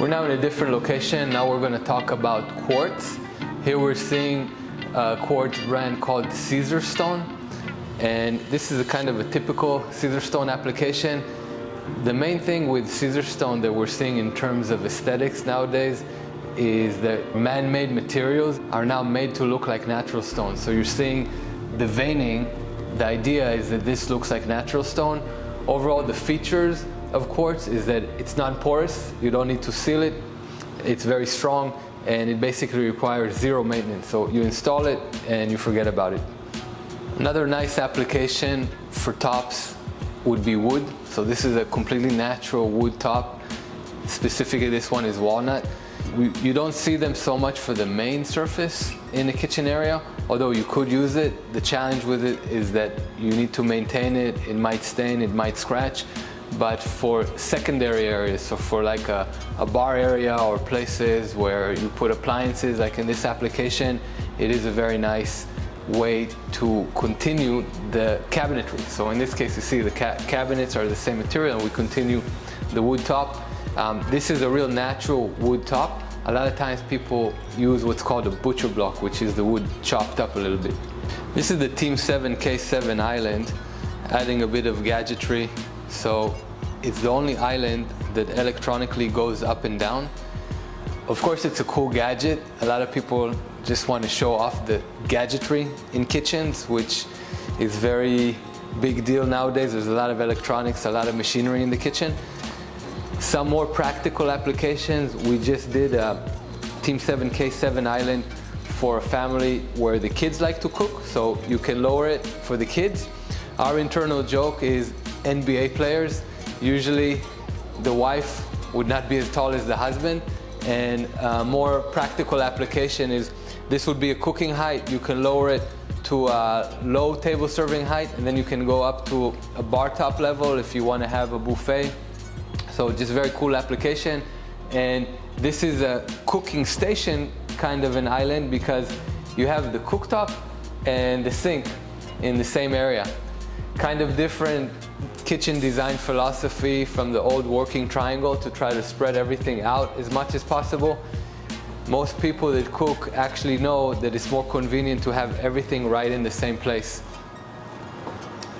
We're now in a different location. Now we're going to talk about Quartz. Here we're seeing a quartz brand called Ceasarstone, and this is a kind of a typical Ceasarstone application. The main thing with Ceasarstone that we're seeing in terms of aesthetics nowadays is that man-made materials are now made to look like natural stone. So you're seeing the veining. The idea is that this looks like natural stone. Overall, the features of quartz is that it's non-porous. You don't need to seal it. It's very strong, and it basically requires zero maintenance. So you install it and you forget about it. Another nice application for tops would be wood. So this is a completely natural wood top. Specifically, this one is walnut. You don't see them so much for the main surface in the kitchen area, although you could use it. The challenge with it is that you need to maintain it. It might stain, it might scratch. But for secondary areas, so for like a bar area or places where you put appliances, like in this application, it is a very nice way to continue the cabinetry. So in this case, you see the cabinets are the same material, and we continue the wood top. This is a real natural wood top. A lot of times people use what's called a butcher block, which is the wood chopped up a little bit. This is the Team 7 K7 island, adding a bit of gadgetry. So it's the only island that electronically goes up and down. Of course, it's a cool gadget. A lot of people just want to show off the gadgetry in kitchens, which is very big deal nowadays. There's a lot of electronics, a lot of machinery in the kitchen. Some more practical applications. We just did a Team 7 K7 island for a family where the kids like to cook, so you can lower it for the kids. Our internal joke is NBA players. Usually the wife would not be as tall as the husband, and a more practical application is this would be a cooking height. You can lower it to a low table serving height, and then you can go up to a bar top level if you want to have a buffet. So just very cool application. And this is a cooking station kind of an island because you have the cooktop and the sink in the same area. Kind of different kitchen design philosophy from the old working triangle to try to spread everything out as much as possible. Most people that cook actually know that it's more convenient to have everything right in the same place.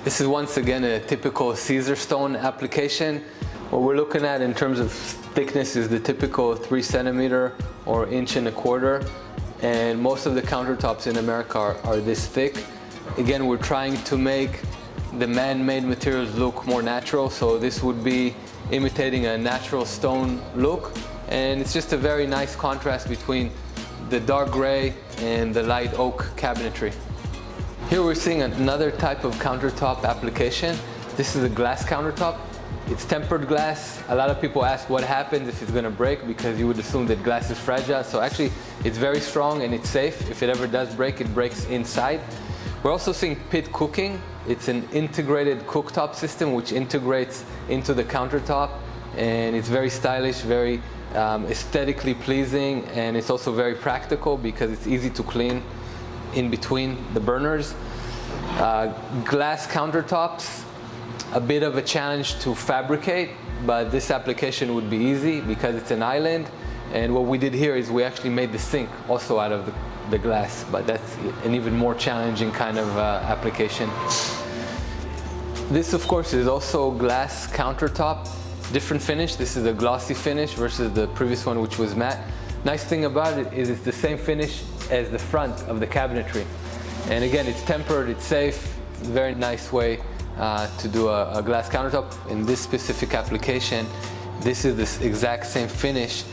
This is once again a typical Ceasarstone application. What we're looking at in terms of thickness is the typical 3 centimeter or 1.25 inches, and most of the countertops in America are this thick. Again, we're trying to make the man-made materials look more natural, so this would be imitating a natural stone look, and it's just a very nice contrast between the dark gray and the light oak cabinetry. Here we're seeing another type of countertop application. This is a glass countertop. It's tempered glass. A lot of people ask what happens if it's going to break, because you would assume that glass is fragile. So actually it's very strong and it's safe. If it ever does break, it breaks inside. We're also seeing pit cooking. It's an integrated cooktop system which integrates into the countertop, and it's very stylish, very aesthetically pleasing, and it's also very practical because it's easy to clean in between the burners. Glass countertops, a bit of a challenge to fabricate, but this application would be easy because it's an island. And what we did here is we actually made the sink also out of the glass, but that's an even more challenging kind of application. This, of course, is also glass countertop, different finish. This is a glossy finish versus the previous one, which was matte. Nice thing about it is it's the same finish as the front of the cabinetry. And again, it's tempered, it's safe. It's a very nice way to do a glass countertop. In this specific application, this is the exact same finish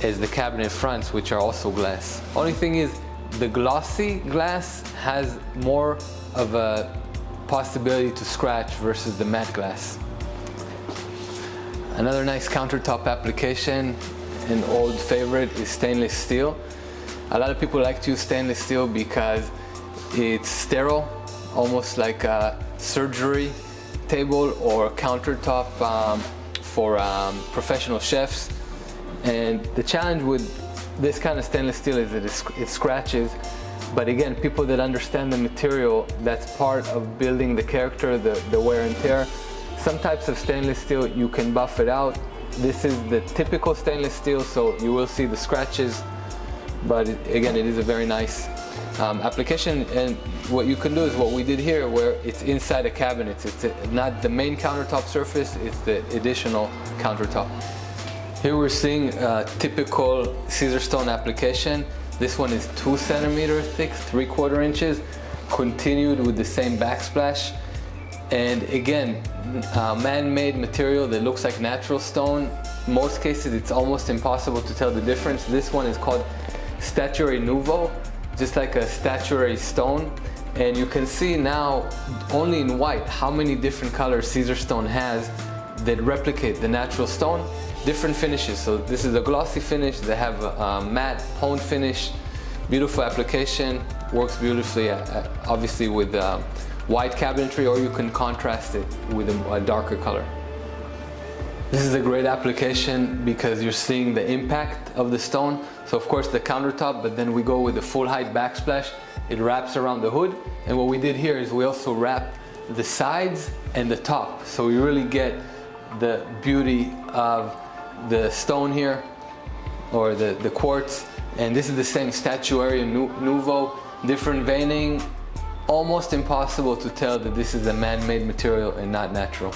as the cabinet fronts, which are also glass. Only thing is, the glossy glass has more of a possibility to scratch versus the matte glass. Another nice countertop application, an old favorite, is stainless steel. A lot of people like to use stainless steel because it's sterile, almost like a surgery table or a countertop for professional chefs. And the challenge with this kind of stainless steel is that it scratches. But again, people that understand the material, that's part of building the character, the wear and tear. Some types of stainless steel, you can buff it out. This is the typical stainless steel, so you will see the scratches, but again, it is a very nice application. And what you can do is what we did here, where it's inside a cabinet. It's not the main countertop surface, it's the additional countertop. Here we're seeing a typical Ceasarstone application. This one is 2 centimeters thick, 3/4 inches, continued with the same backsplash. And again, man-made material that looks like natural stone. In most cases, it's almost impossible to tell the difference. This one is called Statuary Nouveau, just like a statuary stone. And you can see now, only in white, how many different colors Ceasarstone has that replicate the natural stone. Different finishes. So this is a glossy finish. They have a matte honed finish. Beautiful application. Works beautifully, obviously with white cabinetry, or you can contrast it with a darker color. This is a great application because you're seeing the impact of the stone. So of course the countertop, but then we go with the full height backsplash. It wraps around the hood. And what we did here is we also wrap the sides and the top. So we really get the beauty of the stone here, or the quartz. And this is the same Statuary Nouveau, different veining. Almost impossible to tell that this is a man-made material and not natural.